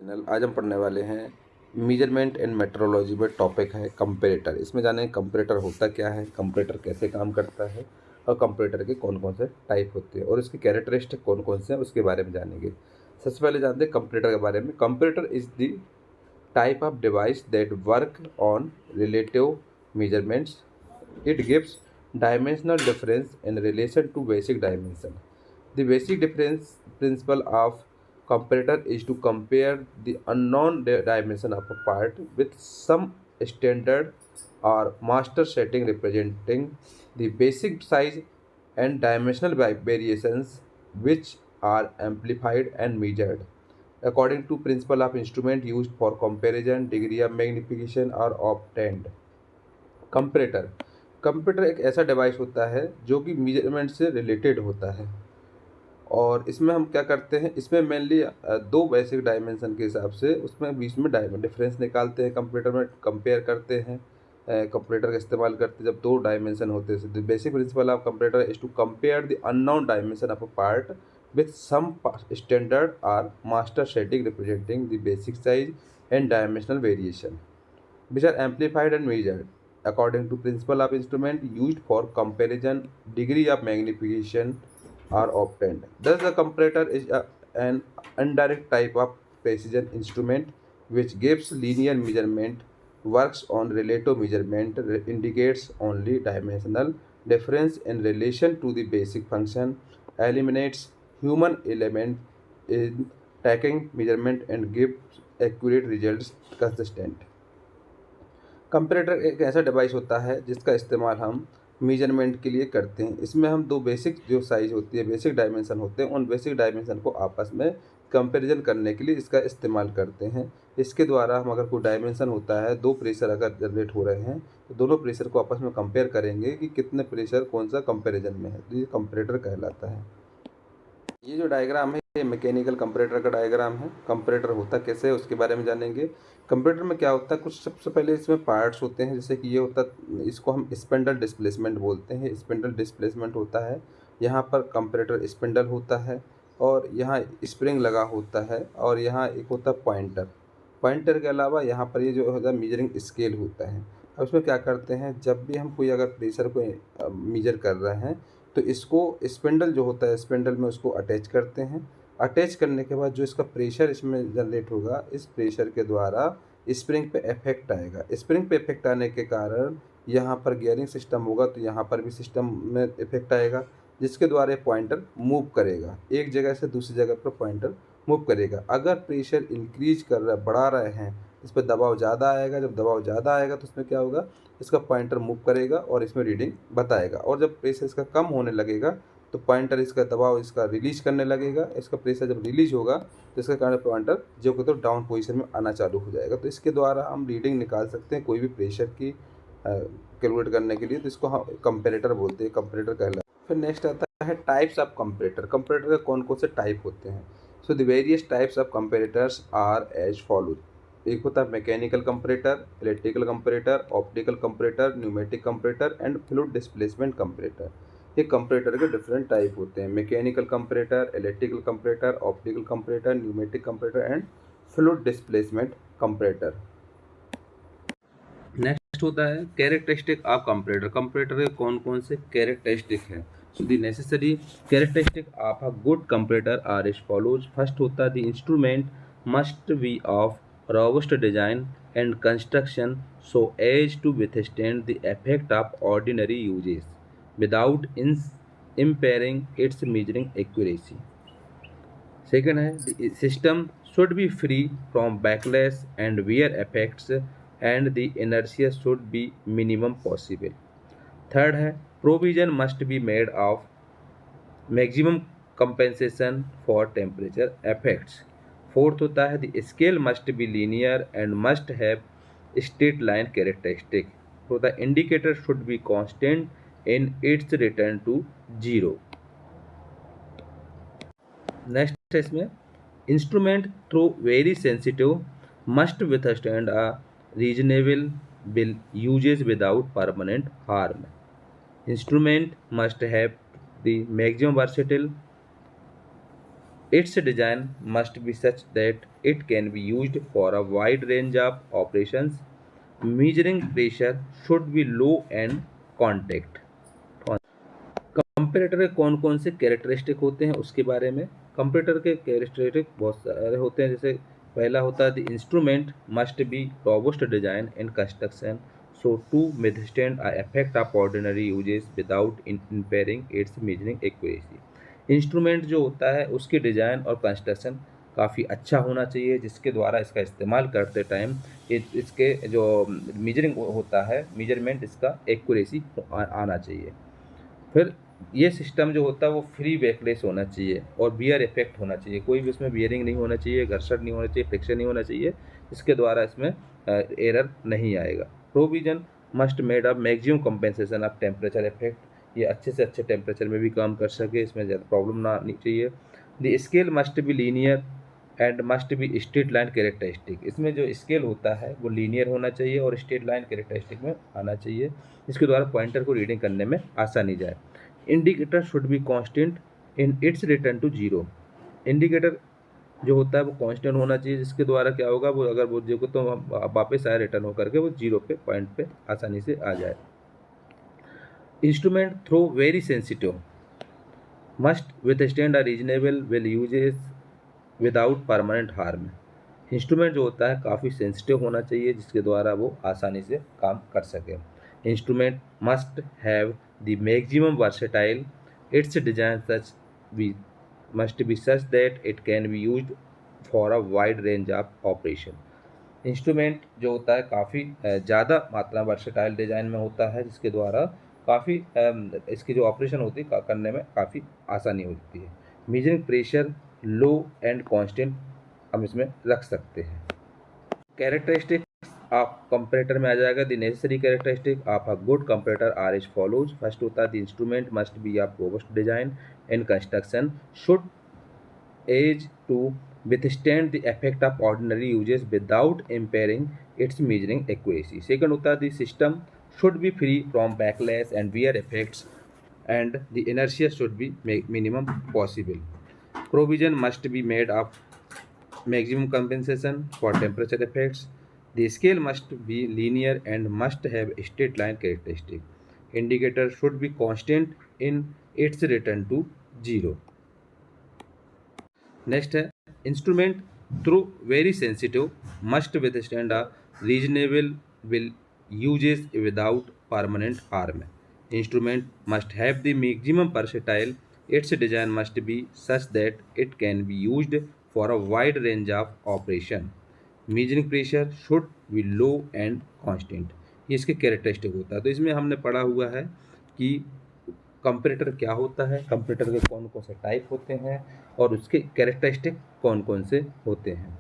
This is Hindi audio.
आज हम पढ़ने वाले हैं मेजरमेंट एंड मेट्रोलॉजी में टॉपिक है कंपैरेटर। इसमें जानेंगे कंपैरेटर होता क्या है, कंपैरेटर कैसे काम करता है और कंपैरेटर के कौन कौन से टाइप होते हैं और इसके कैरेक्टरिस्टिक कौन कौन से हैं उसके बारे में जानेंगे। सबसे पहले जानते हैं कंपैरेटर के बारे में। Comparator is the type of device that work on relative measurements. It gives dimensional difference in relation to basic dimension. The basic difference principle of comparator is to compare the unknown dimension of a part with some standard or master setting representing the basic size and dimensional variations which are amplified and measured according to principle of instrument used for comparison, degree of magnification are obtained. Comparator comparator एक ऐसा डिवाइस होता है जो कि मेजरमेंट से रिलेटेड होता है और इसमें हम क्या करते हैं, इसमें मेनली दो बेसिक डायमेंशन के हिसाब से उसमें बीच में डिफरेंस निकालते हैं। कंप्यूटर में कंपेयर करते हैं, कंपैरेटर का इस्तेमाल करते हैं जब दो डायमेंशन होते हैं। The basic principle of comparator is to compare the unknown dimension of a part with some standard और master setting representing the basic size and dimensional variation which are amplified and measured according to principle of instrument used for comparison, degree of magnification are obtained. Thus, the comparator is an indirect type of precision instrument which gives linear measurement, works on relative measurement, indicates only dimensional difference in relation to the basic function, eliminates human element in taking measurement and gives accurate results consistent. Comparator एक ऐसा डिवाइस होता है जिसका इस्तेमाल हम मेजरमेंट के लिए करते हैं। इसमें हम दो बेसिक जो साइज़ होती है, बेसिक डायमेंशन होते हैं, उन बेसिक डायमेंशन को आपस में कंपैरिजन करने के लिए इसका इस्तेमाल करते हैं। इसके द्वारा हम अगर कोई डायमेंशन होता है, दो प्रेशर अगर जनरेट हो रहे हैं तो दोनों प्रेशर को आपस में कंपेयर करेंगे कि कितने प्रेशर कौन सा कंपैरिजन में है, तो ये कंपैरेटर कहलाता है। ये जो डायग्राम है ये मैकेनिकल कंपैरेटर का डायग्राम है। कंपैरेटर होता कैसे है उसके बारे में जानेंगे। कंपैरेटर में क्या होता है, कुछ सबसे पहले इसमें पार्ट्स होते हैं, जैसे कि ये होता, इसको हम स्पिंडल डिस्प्लेसमेंट बोलते हैं। स्पिंडल डिस्प्लेसमेंट होता है, यहाँ पर कंपैरेटर स्पिंडल होता है और यहाँ स्प्रिंग लगा होता है और यहाँ एक होता है पॉइंटर। पॉइंटर के अलावा यहाँ पर ये जो होता है मीजरिंग स्केल होता है। अब इसमें क्या करते हैं, जब भी हम कोई अगर प्रेशर को मीजर कर रहे हैं तो इसको स्पिंडल जो होता है, स्पिंडल में उसको अटैच करते हैं। अटैच करने के बाद जो इसका प्रेशर इसमें जनरेट होगा, इस प्रेशर के द्वारा स्प्रिंग पे इफेक्ट आएगा। स्प्रिंग पे इफेक्ट आने के कारण यहाँ पर गियरिंग सिस्टम होगा तो यहाँ पर भी सिस्टम में इफेक्ट आएगा, जिसके द्वारा पॉइंटर मूव करेगा, एक जगह से दूसरी जगह पर पॉइंटर मूव करेगा। अगर प्रेशर इंक्रीज कर रहा बढ़ा रहे हैं, इस पर दबाव ज़्यादा आएगा। जब दबाव ज़्यादा आएगा तो इसमें क्या होगा, इसका पॉइंटर मूव करेगा और इसमें रीडिंग बताएगा। और जब प्रेशर इसका कम होने लगेगा तो पॉइंटर इसका दबाव इसका रिलीज करने लगेगा। इसका प्रेशर जब रिलीज होगा तो इसके कारण पॉइंटर जो कि तो डाउन पोजीशन में आना चालू हो जाएगा। तो इसके द्वारा हम रीडिंग निकाल सकते हैं कोई भी प्रेशर की कैलकुलेट करने के लिए, तो इसको हम कंपैरेटर बोलते हैं, कंपैरेटर कहलाता है। फिर नेक्स्ट आता है टाइप्स ऑफ कंपैरेटर। कंपैरेटर के कौन कौन से टाइप होते हैं। So the various types of comparators are as follows. एक होता है mechanical comparator, electrical comparator, optical comparator, pneumatic comparator and fluid displacement comparator. ये कंपैरेटर के डिफरेंट टाइप होते हैं, mechanical comparator, electrical comparator, optical comparator, pneumatic comparator and fluid displacement comparator. Next होता है कैरेक्टरिस्टिक ऑफ कंपैरेटर। कंपैरेटर के कौन कौन से कैरेक्टरिस्टिक है। So the necessary characteristic of a good comparator are as follows. First होता है the instrument must be of robust design and construction so as to withstand the effect of ordinary uses without impairing its measuring accuracy. Second है the system should be free from backlash and wear effects and the inertia should be minimum possible. Third है provision must be made of maximum compensation for temperature effects. Fourth होता है the scale must be linear and must have straight line characteristic. तो the indicator should be constant in its return to zero. Next है इसमें instrument throw very sensitive must withstand a reasonable bill usages without permanent harm. Instrument must have the maximum versatile Its design must be such that it can be used for a wide range of operations. Measuring pressure should be low and contact. Comparator के कौन कौन से कैरेक्टरिस्टिक होते हैं उसके बारे में। कंपैरेटर के कैरेक्टरिस्टिक बहुत सारे होते हैं, जैसे पहला होता है the instrument must be robust design and construction so to withstand a effect of ordinary usages without impairing its measuring accuracy. Instrument जो होता है उसकी डिज़ाइन और कंस्ट्रक्शन काफ़ी अच्छा होना चाहिए, जिसके द्वारा इसका इस्तेमाल करते टाइम इसके जो मेजरिंग होता है, मेजरमेंट इसका एक्यूरेसी आना चाहिए। फिर ये सिस्टम जो होता है वो फ्री बैकलेस होना चाहिए और बियर इफेक्ट होना चाहिए, कोई भी इसमें बियरिंग नहीं होना चाहिए, घर्षण नहीं होना चाहिए, फ्रिक्शन नहीं होना चाहिए, इसके द्वारा इसमें एरर नहीं आएगा। Provision must made of maximum compensation of temperature effect, ये अच्छे से अच्छे टेम्परेचर में भी काम कर सके, इसमें ज़्यादा प्रॉब्लम ना आनी चाहिए। The scale must be linear and must be straight line characteristic, इसमें जो स्केल होता है वो लीनियर होना चाहिए और स्ट्रेट लाइन कैरेक्टरिस्टिक में आना चाहिए, इसके द्वारा पॉइंटर को रीडिंग करने में आसानी जाए। Indicator should be constant in its return to zero, indicator जो होता है वो कांस्टेंट होना चाहिए, जिसके द्वारा क्या होगा, वो अगर वो जो तो वापस आए रिटर्न होकर के वो जीरो पे पॉइंट पे आसानी से आ जाए। Instrument throw very sensitive must withstand a reasonable will usages without permanent harm, instrument जो होता है काफ़ी सेंसिटिव होना चाहिए, जिसके द्वारा वो आसानी से काम कर सके। Instrument must have the maximum versatile, its design such be must be such that it can be used for a wide range of operation. Instrument जो होता है काफ़ी ज़्यादा मात्रा वर्सेटाइल डिज़ाइन में होता है, जिसके द्वारा काफ़ी इसकी जो ऑपरेशन होती है करने में काफ़ी आसानी होती है। Measuring pressure low and constant हम इसमें रख सकते हैं। कैरेक्टरिस्टिक्स ऑफ कंपैरेटर में आ जाएगा, the necessary characteristic of a good comparator are as follows. First होता है the instrument must be of robust design and construction should as to withstand the effect of ordinary uses without impairing its measuring accuracy. Second होता है the system should be free from backlash and wear effects and the inertia should be minimum possible. Provision must be made of maximum compensation for temperature effects. The scale must be linear and must have straight line characteristic. Indicator should be constant in its return to zero. Next है instrument through very sensitive must withstand a reasonable will usages without permanent harm, instrument must have the maximum versatile, its design must be such that it can be used for a wide range of operation. Measuring pressure should be low and constant, ये इसके कैरेक्टरिस्टिक होता है। तो इसमें हमने पढ़ा हुआ है कि कंपैरेटर क्या होता है, कंपैरेटर के कौन कौन से टाइप होते हैं और उसके कैरेक्टरिस्टिक कौन कौन से होते हैं।